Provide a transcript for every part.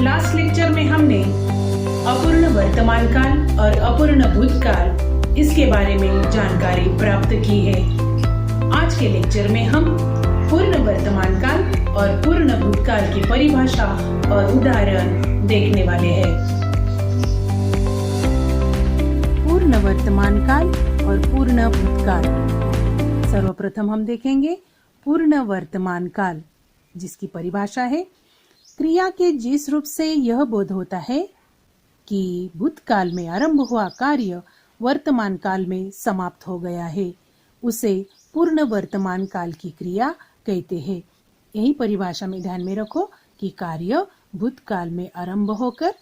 Last lecture में हमने अपूर्ण वर्तमान काल और अपूर्ण भूतकाल इसके बारे में जानकारी प्राप्त की है। आज के लेक्चर में हम पूर्ण वर्तमान काल और पूर्ण भूतकाल की परिभाषा और उदाहरण देखने वाले हैं। पूर्ण वर्तमान काल और पूर्ण भूतकाल। सर्वप्रथम हम देखेंगे पूर्ण वर्तमान काल, जिसकी परिभाषा है क्रिया के जिस रूप से यह बोध होता है कि भूतकाल में आरंभ हुआ कार्य वर्तमान काल में समाप्त हो गया है, उसे पूर्ण वर्तमान काल की क्रिया कहते हैं। यही परिभाषा में ध्यान में रखो कि कार्य भूतकाल में आरंभ होकर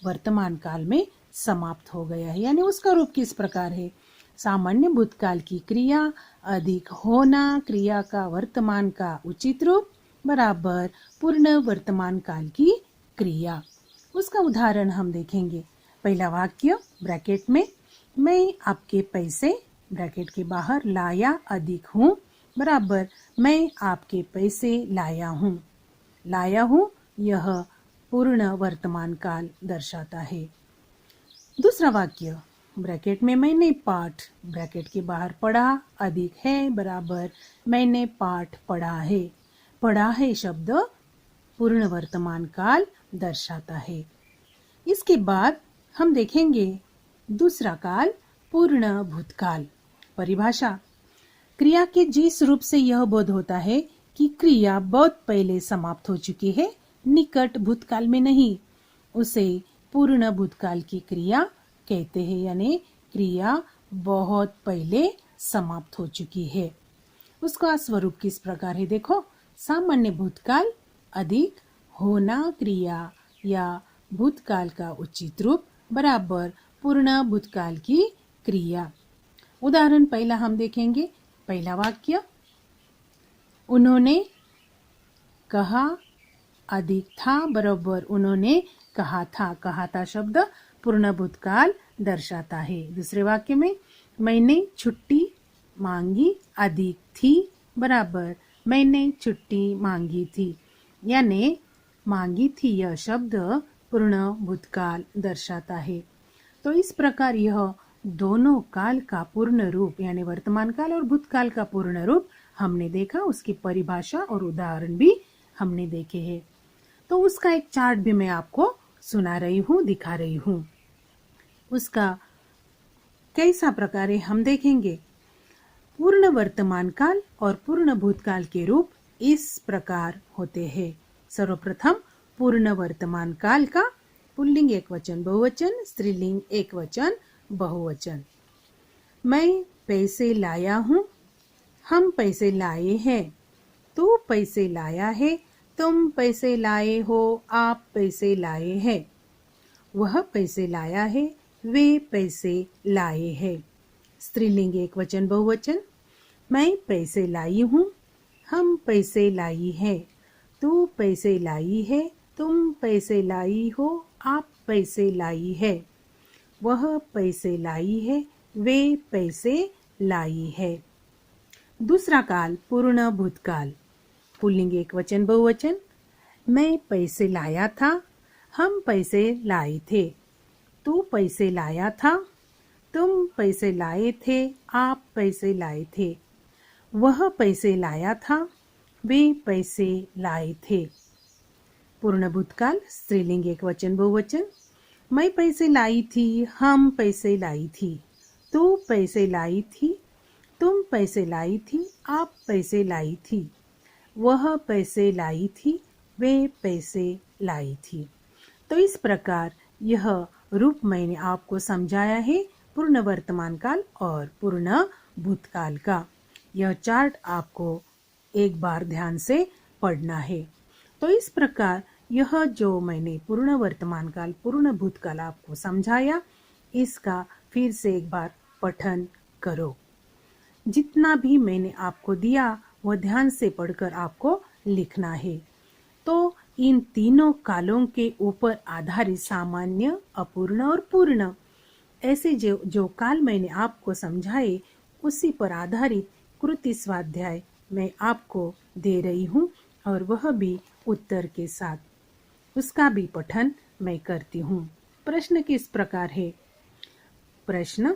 वर्तमान काल में समाप्त हो गया है, यानी उसका रूप किस प्रकार है। सामान्य भूतकाल की क्रिया अधिक होना क्रिया का वर्तमान का उचित रूप बराबर पूर्ण वर्तमान काल की क्रिया। उसका उदाहरण हम देखेंगे। पहला वाक्य ब्रैकेट में, मैं आपके पैसे ब्रैकेट के बाहर लाया अधिक हूँ बराबर मैं आपके पैसे लाया हूँ। लाया हूँ यह पूर्ण वर्तमान काल दर्शाता है। दूसरा वाक्य ब्रैकेट में, मैंने पाठ ब्रैकेट के बाहर पढ़ा अधिक है बराबर मैंने पाठ पढ़ा है। पढ़ा है शब्द पूर्ण वर्तमान काल दर्शाता है। इसके बाद हम देखेंगे दूसरा काल पूर्ण भूतकाल। परिभाषा क्रिया के जिस रूप से यह बोध होता है कि क्रिया बहुत पहले समाप्त हो चुकी है, निकट भूतकाल में नहीं, उसे पूर्ण भूतकाल की क्रिया कहते हैं, यानी क्रिया बहुत पहले समाप्त हो चुकी है। उसका स्वरूप किस प्रकार है देखो। सामान्य भूतकाल अधिक होना क्रिया या भूतकाल का उचित रूप बराबर पूर्ण भूतकाल की क्रिया। उदाहरण पहला हम देखेंगे। पहला वाक्य, उन्होंने कहा अधिक था बराबर उन्होंने कहा था। कहा था शब्द पूर्ण भूतकाल दर्शाता है। दूसरे वाक्य में, मैंने छुट्टी मांगी अधिक थी बराबर मैंने छुट्टी मांगी थी, यानी मांगी थी यह शब्द पूर्ण भूतकाल दर्शाता है। तो इस प्रकार यह दोनों काल का पूर्ण रूप यानी वर्तमान काल और भूतकाल का पूर्ण रूप हमने देखा। उसकी परिभाषा और उदाहरण भी हमने देखे हैं। तो उसका एक चार्ट भी मैं आपको सुना रही हूँ, दिखा रही हूँ। उसका कैसा प्रकार है हम देखेंगे। पूर्ण वर्तमान काल और पूर्ण भूतकाल के रूप इस प्रकार होते हैं। सर्वप्रथम पूर्ण वर्तमान काल का पुल्लिंग एकवचन बहुवचन, स्त्रीलिंग एकवचन बहुवचन। मैं पैसे लाया हूँ, हम पैसे लाए हैं, तू पैसे लाया है, तुम पैसे लाए हो, आप पैसे लाए हैं, वह पैसे लाया है, वे पैसे लाए हैं। स्त्रीलिंग एकवचन बहुवचन, मैं पैसे लाई हूँ, हम पैसे लाई है, तू पैसे लाई है, तुम पैसे लाई हो, आप पैसे लाई है, वह पैसे लाई है, वे पैसे लाई है। दूसरा काल पूर्ण भूतकाल। पुल्लिंग एकवचन बहुवचन, मैं पैसे लाया था, हम पैसे लाए थे, तू पैसे लाया था, तुम पैसे लाए थे, आप पैसे लाए थे, वह पैसे लाया था, वे पैसे लाए थे। पूर्ण भूतकाल स्त्रीलिंग एकवचन बहुवचन, मैं पैसे लाई थी, हम पैसे लाई थी, तू पैसे लाई थी, तुम पैसे लाई थी, आप पैसे लाई थी, वह पैसे लाई थी, वे पैसे लाई थी। तो इस प्रकार यह रूप मैंने आपको समझाया है पूर्ण वर्तमान काल और पूर्ण भूतकाल का। यह चार्ट आपको एक बार ध्यान से पढ़ना है। तो इस प्रकार यह जो मैंने पूर्ण वर्तमान काल पूर्ण भूतकाल आपको समझाया, इसका फिर से एक बार पठन करो। जितना भी मैंने आपको दिया वह ध्यान से पढ़कर आपको लिखना है। तो इन तीनों कालों के ऊपर आधारित सामान्य, अपूर्ण और पूर्ण, ऐसे जो काल मैंने आपको समझाए उसी पर आधारित कृति स्वाध्याय मैं आपको दे रही हूँ और वह भी उत्तर के साथ। उसका भी पठन मैं करती हूँ। प्रश्न किस प्रकार है? प्रश्न,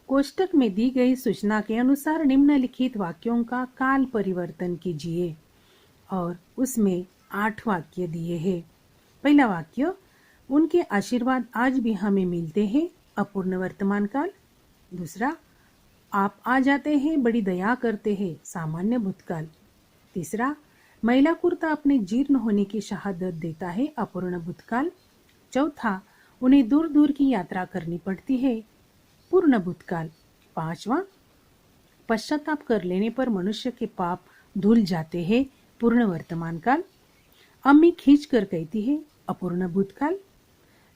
कोष्टक में दी गई सूचना के अनुसार निम्नलिखित वाक्यों का काल परिवर्तन कीजिए और उसमें 8 वाक्य दिए हैं। पहला वाक्य, उनके आशीर्वाद आज भी हमें मिलते हैं, अपूर्ण वर्तमान काल। दूसरा, आप आ जाते हैं, बड़ी दया करते हैं, सामान्य भूतकाल। तीसरा, मैला कुर्ता अपने जीर्ण होने की शहादत देता है, अपूर्ण भूतकाल। चौथा, उन्हें दूर दूर की यात्रा करनी पड़ती है, पूर्ण भूतकाल। पांचवा, पश्चाताप कर लेने पर मनुष्य के पाप धुल जाते हैं, पूर्ण वर्तमान काल। अम्मी खींच कर कहती है, अपूर्ण भूतकाल।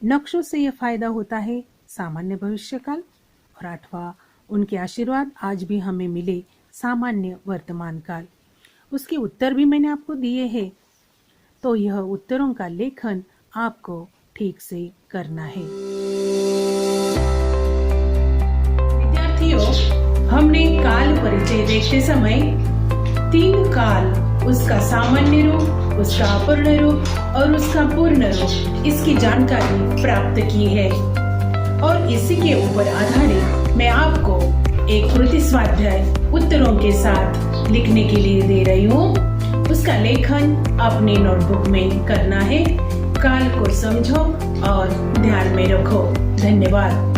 नक्शों से यह फायदा होता है, सामान्य भविष्यकाल। और आठवां, उनके आशीर्वाद आज भी हमें मिले, सामान्य वर्तमान काल। उसके उत्तर भी मैंने आपको दिए हैं, तो यह उत्तरों का लेखन आपको ठीक से करना है। विद्यार्थियों, हमने काल परिचय देखते समय 3 काल, उसका सामान्य रूप, उसका अपूर्ण रूप और उसका पूर्ण रूप, इसकी जानकारी प्राप्त की है। और इसी के ऊपर आधारित मैं आपको एक कृति स्वाध्याय उत्तरों के साथ लिखने के लिए दे रही हूँ। उसका लेखन अपने नोटबुक में करना है। काल को समझो और ध्यान में रखो। धन्यवाद।